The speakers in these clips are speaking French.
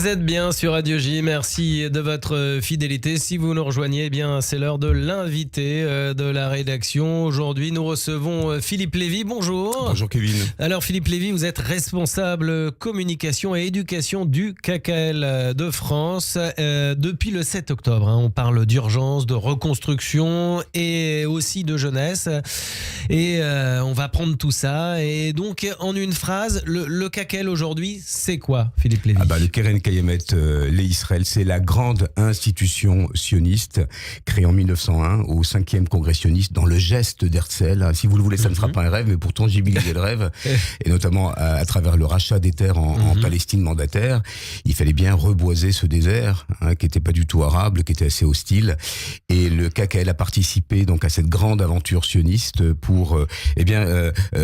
Vous êtes bien sur Radio J, merci de votre fidélité. Si vous nous rejoignez, eh bien c'est l'heure de l'invité de la rédaction. Aujourd'hui, nous recevons Philippe Lévy. Bonjour. Bonjour Kevin. Alors Philippe Lévy, vous êtes responsable communication et éducation du KKL de France. Depuis le 7 octobre, on parle d'urgence, de reconstruction et aussi de jeunesse. Et on va prendre tout ça. Et donc, en une phrase, le KKL aujourd'hui, c'est quoi, Philippe Lévy? Le Keren Kayemet les Israël, c'est la grande institution sioniste créée en 1901 au 5e congrès sioniste dans le geste d'Herzl. Si vous le voulez, ça ne sera pas un rêve, mais pour tangibiliser le rêve, et notamment à travers le rachat des terres en Palestine mandataire, il fallait bien reboiser ce désert qui n'était pas du tout arable, qui était assez hostile. Et le KKL a participé donc à cette grande aventure sioniste pour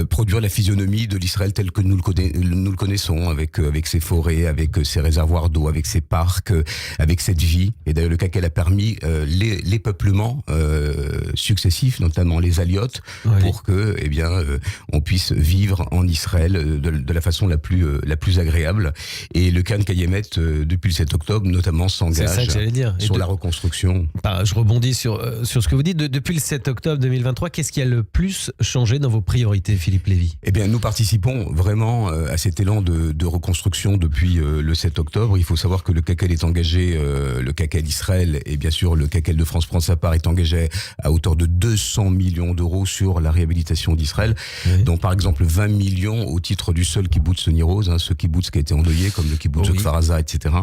produire la physionomie de l'Israël tel que nous le connaissons, avec ses forêts, avec ses réservoirs d'eau, avec ses parcs, avec cette vie. Et d'ailleurs, le KKL a permis les peuplements successifs, notamment les aliotes, pour que, on puisse vivre en Israël de la façon la plus agréable. Et le Keren Kayemet, depuis le 7 octobre, notamment, s'engage sur la reconstruction. Je rebondis sur ce que vous dites. Depuis le 7 octobre 2023, qu'est-ce qui a le plus changé dans vos priorités, Philippe Lévy? Eh bien, nous participons vraiment à cet élan de reconstruction depuis le 7 octobre. Il faut savoir que le KKL est engagé, le KKL Israël et bien sûr le KKL de France prend sa part, est engagé à hauteur de 200 millions d'euros sur la réhabilitation d'Israël. Donc par exemple 20 millions au titre du seul kibbutz Nir Oz, ce kibbutz qui a été endeuillé comme le kibbutz de Kfar Aza, etc.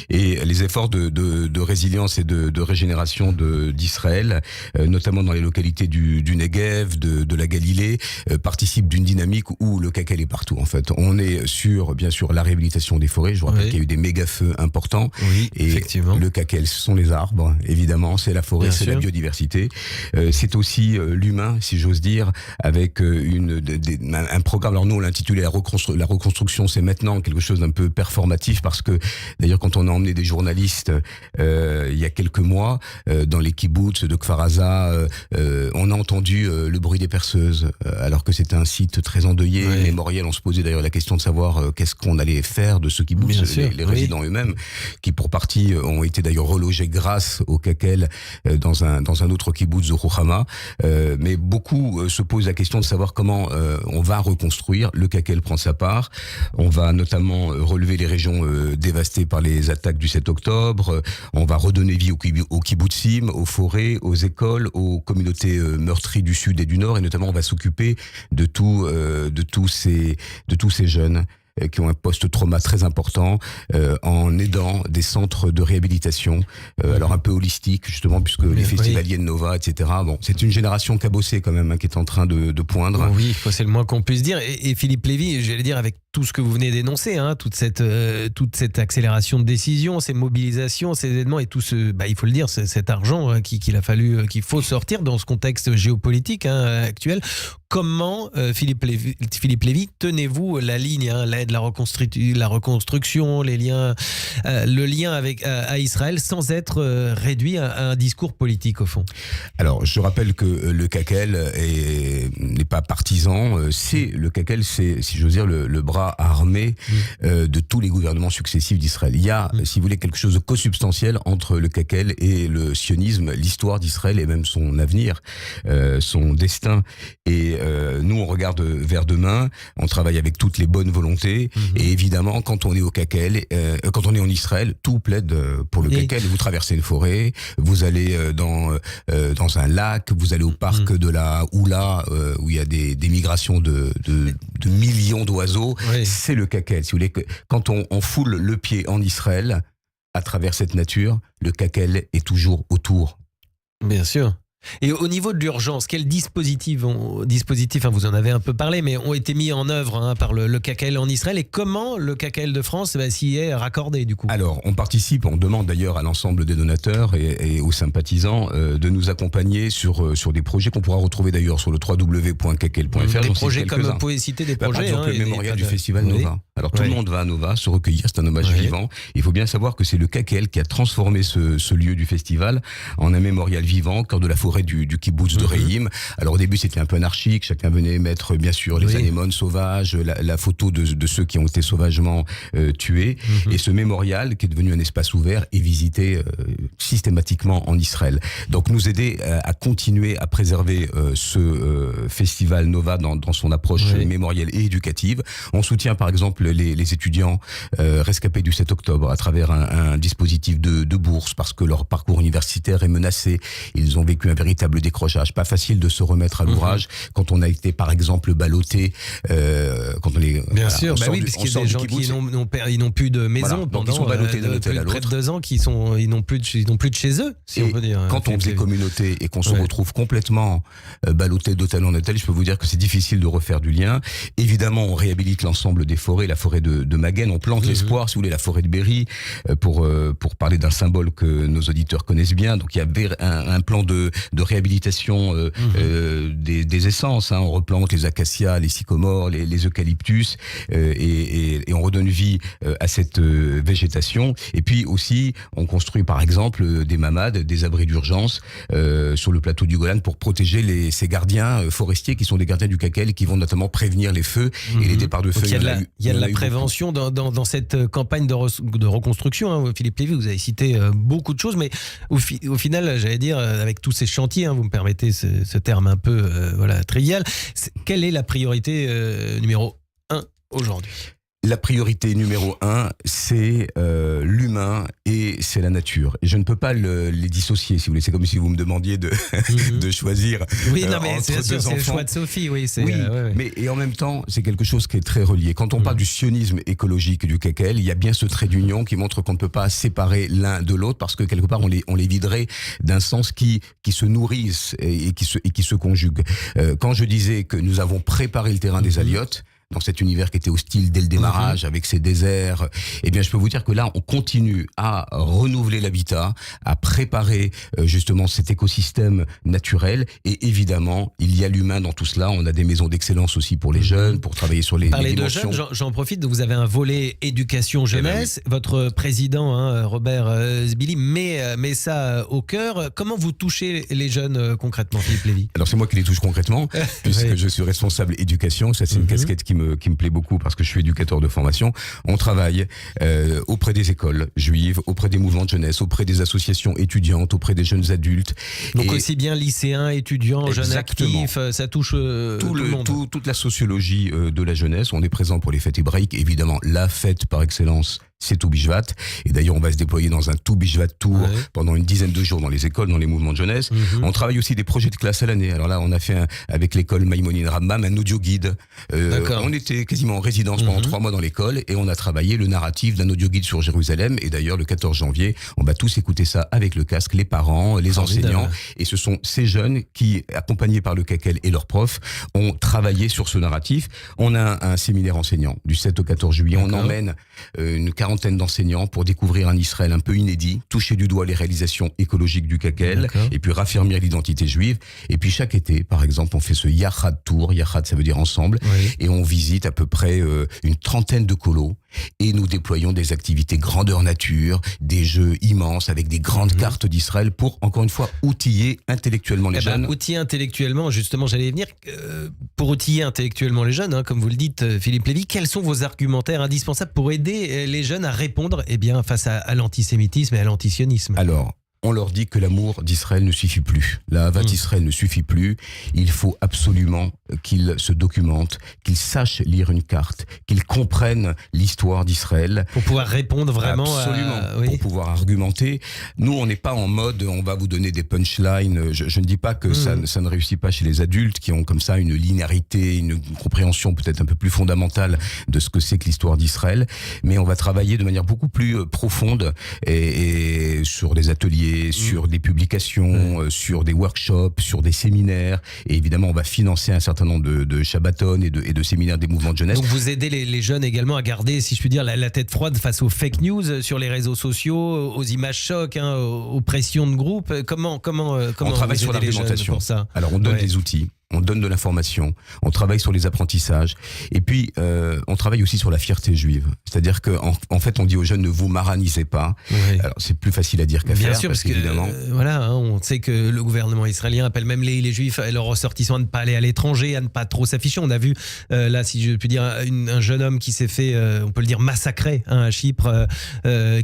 Et les efforts de résilience et de régénération d'Israël, notamment dans les localités du Negev, de la Galilée, participent d'une dynamique où le KKL est partout en fait. On est sur bien sûr la réhabilitation des forêts. Je vous rappelle qu'il y a eu des méga-feux importants. Et effectivement. Le KKL, ce sont les arbres, évidemment, c'est la forêt, c'est la biodiversité. C'est aussi l'humain, si j'ose dire, avec un programme. Alors nous, on l'a intitulé la reconstruction, c'est maintenant quelque chose d'un peu performatif parce que, d'ailleurs, quand on a emmené des journalistes il y a quelques mois dans les kibbutz de Kfar Aza, on a entendu le bruit des perceuses, alors que c'était un site très endeuillé, mémoriel. On se posait d'ailleurs la question de savoir qu'est-ce qu'on allait faire de ce kibbutz, les résidents eux-mêmes, qui pour partie ont été d'ailleurs relogés grâce au KKL dans un autre kibbutz de Ruchama. Mais beaucoup se posent la question de savoir comment on va reconstruire. Le KKL prend sa part. On va notamment relever les régions dévastées par les attaques du 7 octobre. On va redonner vie aux kibbutzim, aux forêts, aux écoles, aux communautés meurtries du Sud et du Nord. Et notamment, on va s'occuper de tous ces jeunes qui ont un post-trauma très important, en aidant des centres de réhabilitation, alors un peu holistique justement, puisque les festivaliers de Nova, etc. Bon, c'est une génération cabossée quand même, qui est en train de poindre. Oui, c'est le moins qu'on puisse dire. Et Philippe Lévy, j'allais dire, avec tout ce que vous venez d'énoncer, toute cette accélération de décision, ces mobilisations, ces événements et tout il faut le dire, cet argent qu'il faut sortir dans ce contexte géopolitique actuel. Comment, Philippe Lévy, tenez-vous la ligne, l'aide, la reconstruction, les liens, le lien à Israël, sans être réduit à un discours politique au fond? Alors, je rappelle que le KKL n'est pas partisan. Le KKL, c'est, si j'ose dire, le bras armé de tous les gouvernements successifs d'Israël. Il y a, si vous voulez, quelque chose de co-substantiel entre le KKL et le sionisme, l'histoire d'Israël et même son avenir, son destin. Et nous, on regarde vers demain, on travaille avec toutes les bonnes volontés, et évidemment, quand on est au KKL, quand on est en Israël, tout plaide pour le KKL. Vous traversez une forêt, vous allez dans un lac, vous allez au parc de la Oula, où il y a des migrations de millions d'oiseaux. C'est le KKL. Si vous voulez, quand on foule le pied en Israël, à travers cette nature, le KKL est toujours autour. Bien sûr. Et au niveau de l'urgence, quels dispositifs, vous en avez un peu parlé, mais ont été mis en œuvre par le KKL en Israël, et comment le KKL de France s'y est raccordé du coup? Alors, on participe, on demande d'ailleurs à l'ensemble des donateurs et aux sympathisants de nous accompagner sur des projets qu'on pourra retrouver d'ailleurs sur le www.kkl.fr. Des projets comme, vous pouvez citer des projets. Par exemple, le mémorial du festival Nova. Alors tout le monde va à Nova se recueillir, c'est un hommage vivant. Il faut bien savoir que c'est le KKL qui a transformé ce lieu du festival en un mémorial vivant, cœur de la forêt forêt du kibbutz de Reim. Alors au début c'était un peu anarchique, chacun venait mettre bien sûr les anémones sauvages, la photo de ceux qui ont été sauvagement tués, et ce mémorial qui est devenu un espace ouvert est visité systématiquement en Israël. Donc nous aider à continuer à préserver ce festival Nova dans son approche mémorielle et éducative. On soutient par exemple les étudiants rescapés du 7 octobre à travers un dispositif de bourse parce que leur parcours universitaire est menacé. Ils ont vécu un véritable décrochage. Pas facile de se remettre à l'ouvrage quand on a été par exemple ballotté. Quand on est, bien sûr, parce qu'il y a des gens qui n'ont plus de maison pendant ils sont ballottés d'un hôtel à l'autre. Près de 2 ans, ils n'ont plus de chez eux, si on peut dire. Quand on faisait communauté et qu'on se retrouve complètement ballotté d'hôtel en hôtel, je peux vous dire que c'est difficile de refaire du lien. Évidemment, on réhabilite l'ensemble des forêts, la forêt de Maguen, on plante l'espoir, si vous voulez, la forêt de Berry, pour parler d'un symbole que nos auditeurs connaissent bien. Donc il y a un plan de réhabilitation des essences. On replante les acacias, les sycomores, les eucalyptus, et on redonne vie à cette végétation. Et puis aussi, on construit par exemple des mamades, des abris d'urgence sur le plateau du Golan pour protéger ces gardiens forestiers qui sont des gardiens du Kakel et qui vont notamment prévenir les feux et les départs de feu. Il y a de la prévention dans cette campagne de reconstruction. Philippe Lévy, vous avez cité beaucoup de choses, mais au final, j'allais dire, avec tous ces chantiers, vous me permettez ce terme un peu trivial, quelle est la priorité numéro 1 aujourd'hui ? La priorité numéro 1, c'est l'humain et c'est la nature. Et je ne peux pas les dissocier, si vous voulez. C'est comme si vous me demandiez de choisir entre deux enfants. C'est le choix de Sophie, mais et en même temps, c'est quelque chose qui est très relié. Quand on parle du sionisme écologique et du Kakel, il y a bien ce trait d'union qui montre qu'on ne peut pas séparer l'un de l'autre parce que quelque part, on les viderait d'un sens qui se nourrissent et qui se conjugue. Quand je disais que nous avons préparé le terrain des Aliotes, dans cet univers qui était hostile dès le démarrage, avec ses déserts, eh bien, je peux vous dire que là, on continue à renouveler l'habitat, à préparer justement cet écosystème naturel. Et évidemment, il y a l'humain dans tout cela. On a des maisons d'excellence aussi pour les jeunes, pour travailler sur les dimensions. De jeunes, j'en profite, vous avez un volet éducation jeunesse. Votre président, Robert Zbili, met ça au cœur. Comment vous touchez les jeunes concrètement, Philippe Lévy ? Alors, c'est moi qui les touche concrètement, puisque je suis responsable éducation. Ça, c'est une casquette qui me plaît beaucoup parce que je suis éducateur de formation. On travaille auprès des écoles juives, auprès des mouvements de jeunesse, auprès des associations étudiantes, auprès des jeunes adultes. Donc aussi bien lycéens, étudiants, jeunes actifs, ça touche tout le monde. Toute la sociologie de la jeunesse. On est présent pour les fêtes hébraïques. Évidemment, la fête par excellence, c'est Tou Bishvat. Et d'ailleurs, on va se déployer dans un Tou Bishvat Tour pendant une dizaine de jours dans les écoles, dans les mouvements de jeunesse. On travaille aussi des projets de classe à l'année. Alors là, on a fait avec l'école Maïmonide Rambam un audio guide. On était quasiment en résidence pendant 3 mois dans l'école et on a travaillé le narratif d'un audio guide sur Jérusalem. Et d'ailleurs, le 14 janvier, on va tous écouter ça avec le casque, les parents, les enseignants. Et ce sont ces jeunes qui, accompagnés par le Kakel et leurs profs, ont travaillé sur ce narratif. On a un séminaire enseignant du 7 au 14 juillet. On emmène une quarantaine d'enseignants pour découvrir un Israël un peu inédit, toucher du doigt les réalisations écologiques du Kakel, et puis raffermir l'identité juive. Et puis chaque été, par exemple, on fait ce Yachad Tour. Yachad, ça veut dire ensemble. Et on visite à peu près une trentaine de colos. Et nous déployons des activités grandeur nature, des jeux immenses avec des grandes cartes d'Israël pour, encore une fois, outiller intellectuellement les jeunes. Outiller intellectuellement, justement, j'allais y venir. Pour outiller intellectuellement les jeunes, comme vous le dites, Philippe Lévy, quels sont vos argumentaires indispensables pour aider les jeunes à répondre face à l'antisémitisme et à l'antisionisme ? Alors, on leur dit que l'amour d'Israël ne suffit plus. La Havat Israël ne suffit plus. Il faut absolument qu'ils se documentent, qu'ils sachent lire une carte, qu'ils comprennent l'histoire d'Israël. Pour pouvoir répondre vraiment pour pouvoir argumenter. Nous, on n'est pas en mode on va vous donner des punchlines. Je ne dis pas que ça ne réussit pas chez les adultes qui ont comme ça une linéarité, une compréhension peut-être un peu plus fondamentale de ce que c'est que l'histoire d'Israël. Mais on va travailler de manière beaucoup plus profonde et sur des ateliers, sur des publications, sur des workshops, sur des séminaires. Et évidemment, on va financer un certain nombre de Shabbaton et de séminaires des mouvements de jeunesse. Donc vous aidez les jeunes également à garder, si je puis dire, la tête froide face aux fake news sur les réseaux sociaux, aux images chocs, aux pressions de groupe. Comment on travaille sur l'argumentation. Pour ça. Alors on donne des outils. on donne de l'information, on travaille sur les apprentissages, et puis on travaille aussi sur la fierté juive. C'est-à-dire qu'en fait, on dit aux jeunes, ne vous maranisez pas. Oui. Alors, c'est plus facile à dire qu'à faire. Bien sûr, parce que voilà, on sait que le gouvernement israélien appelle même les juifs et leurs ressortissants à ne pas aller à l'étranger, à ne pas trop s'afficher. On a vu, là, si je puis dire, un jeune homme qui s'est fait, on peut le dire, massacrer à Chypre,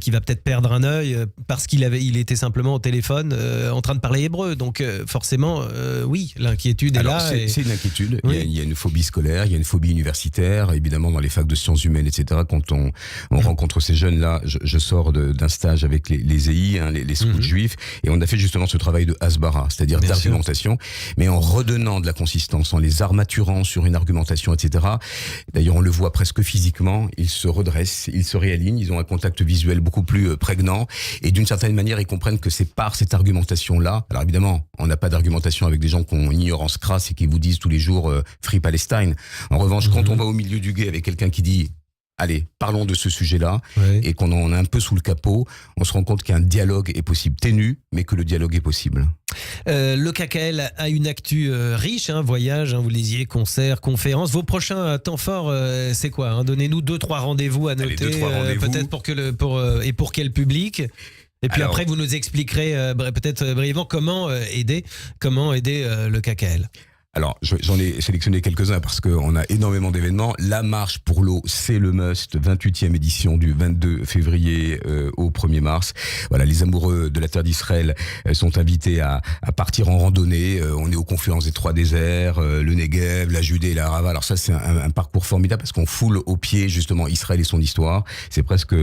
qui va peut-être perdre un œil parce il était simplement au téléphone en train de parler hébreu. Donc forcément, oui, l'inquiétude est là. C'est une inquiétude. Oui. Il y a une phobie scolaire, il y a une phobie universitaire. Évidemment, dans les facs de sciences humaines, etc., quand on rencontre ces jeunes-là, je sors d'un stage avec les EI, les scouts juifs, et on a fait justement ce travail de hasbara, c'est-à-dire d'argumentation, mais en redonnant de la consistance, en les armaturant sur une argumentation, etc. D'ailleurs, on le voit presque physiquement, ils se redressent, ils se réalignent, ils ont un contact visuel beaucoup plus prégnant, et d'une certaine manière, ils comprennent que c'est par cette argumentation-là. Alors évidemment, on n'a pas d'argumentation avec des gens qui ont une ignorance crasse et qui vous disent tous les jours Free Palestine. En revanche, quand on va au milieu du guet avec quelqu'un qui dit allez, parlons de ce sujet-là, et qu'on en a un peu sous le capot, on se rend compte qu'un dialogue est possible, ténu, mais que le dialogue est possible. Le KKL a une actu riche, voyage, vous le disiez, concerts, conférences. Vos prochains temps forts, c'est quoi Donnez-nous 2-3 rendez-vous à noter, peut-être pour quel public. Et puis après, vous nous expliquerez peut-être brièvement comment aider le KKL. Alors, j'en ai sélectionné quelques-uns parce qu'on a énormément d'événements. La marche pour l'eau, c'est le must, 28e édition du 22 février au 1er mars. Voilà, les amoureux de la terre d'Israël sont invités à partir en randonnée. On est aux confluences des 3 déserts, le Negev, la Judée et la Arava. Alors ça, c'est un parcours formidable parce qu'on foule au pied justement Israël et son histoire. C'est presque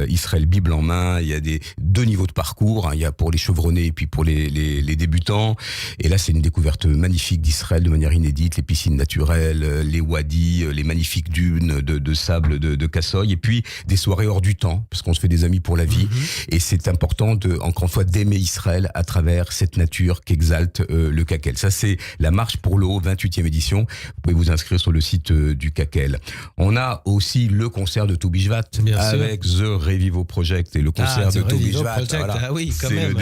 Israël Bible en main. Il y a 2 niveaux de parcours. Il y a pour les chevronnés et puis pour les débutants. Et là, c'est une découverte magnifique d'Israël de manière inédite, les piscines naturelles, les wadis, les magnifiques dunes de sable de Kassoy, et puis des soirées hors du temps, parce qu'on se fait des amis pour la vie, et c'est important encore une fois d'aimer Israël à travers cette nature qu'exalte le KKL. Ça, c'est la marche pour l'eau, 28e édition. Vous pouvez vous inscrire sur le site du KKL. On a aussi le concert de Tobi Shvat avec The Revivo Project et le concert de Tobi Shvat. Voilà. Ah oui, quand même,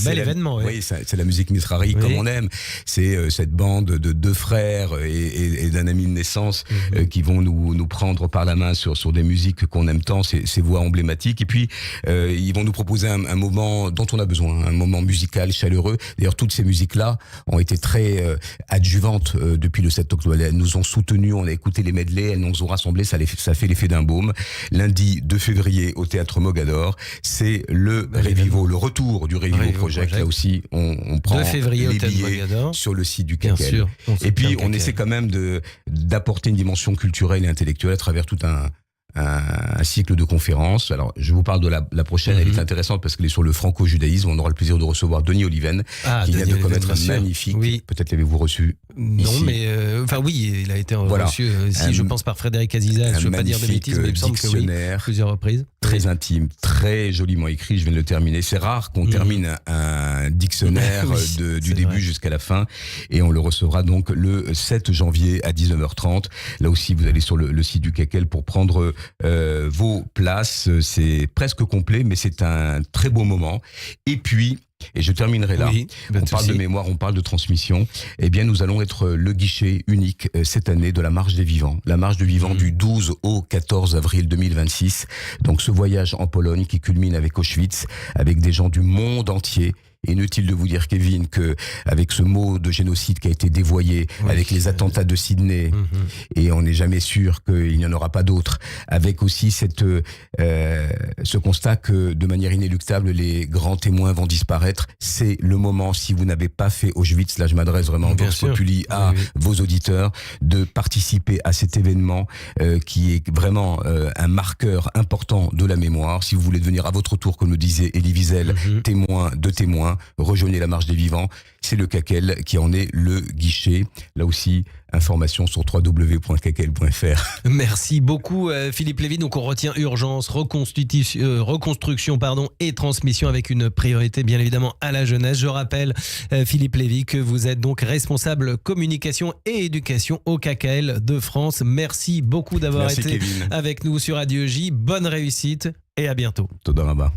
bel événement. Oui, c'est la musique misrari comme on aime. C'est cette bande de 2 frères et d'un ami de naissance qui vont nous prendre par la main sur des musiques qu'on aime tant, ces voix emblématiques. Et puis, ils vont nous proposer un moment dont on a besoin, un moment musical chaleureux. D'ailleurs, toutes ces musiques-là ont été très adjuvantes depuis le 7 octobre. Elles nous ont soutenus, on a écouté les medleys, elles nous ont rassemblés, ça fait l'effet d'un baume. Lundi 2 février au Théâtre Mogador, c'est le Revivo, le retour du Revivo Project. Là aussi, on prend 2 février les au Théâtre billets Mogador. Sur le site du KKL. Bien sûr, et puis on essaie quand même d'apporter une dimension culturelle et intellectuelle à travers tout un cycle de conférences. Alors, je vous parle de la prochaine, elle est intéressante parce qu'elle est sur le franco-judaïsme. On aura le plaisir de recevoir Denis Oliven, qui vient de commettre un magnifique. Oui. Peut-être l'avez-vous reçu Non, ici. Mais oui, il a été reçu ici, je pense, par Frédéric Aziza. Je ne veux pas dire de bêtises, mais il me semble que oui, plusieurs reprises. Très intime, très joliment écrit. Je viens de le terminer. C'est rare qu'on termine un dictionnaire du début jusqu'à la fin. Et on le recevra donc le 7 janvier à 19h30. Là aussi, vous allez sur le site du KKL pour prendre vos places. C'est presque complet, mais c'est un très beau moment. Et puis, et je terminerai là. On parle de mémoire, on parle de transmission. Eh bien, nous allons être le guichet unique cette année de la Marche des Vivants. La Marche des Vivants du 12 au 14 avril 2026. Donc, ce voyage en Pologne qui culmine avec Auschwitz, avec des gens du monde entier. Et inutile de vous dire, Kevin, que avec ce mot de génocide qui a été dévoyé, avec les attentats de Sydney, et on n'est jamais sûr qu'il n'y en aura pas d'autres, avec aussi ce constat que de manière inéluctable, les grands témoins vont disparaître. C'est le moment, si vous n'avez pas fait Auschwitz, là je m'adresse vraiment en vox populi à vos auditeurs, de participer à cet événement qui est vraiment un marqueur important de la mémoire. Si vous voulez devenir à votre tour, comme le disait Elie Wiesel, témoin de témoins, rejoignez la Marche des Vivants. C'est le KKL qui en est le guichet. Là aussi, information sur www.kkl.fr. Merci beaucoup Philippe Lévy. Donc on retient urgence, reconstruction et transmission avec une priorité bien évidemment à la jeunesse. Je rappelle Philippe Lévy que vous êtes donc responsable communication et éducation au KKL de France. Merci beaucoup d'avoir été avec nous sur Radio J. Bonne réussite et à bientôt. Toda Rabba.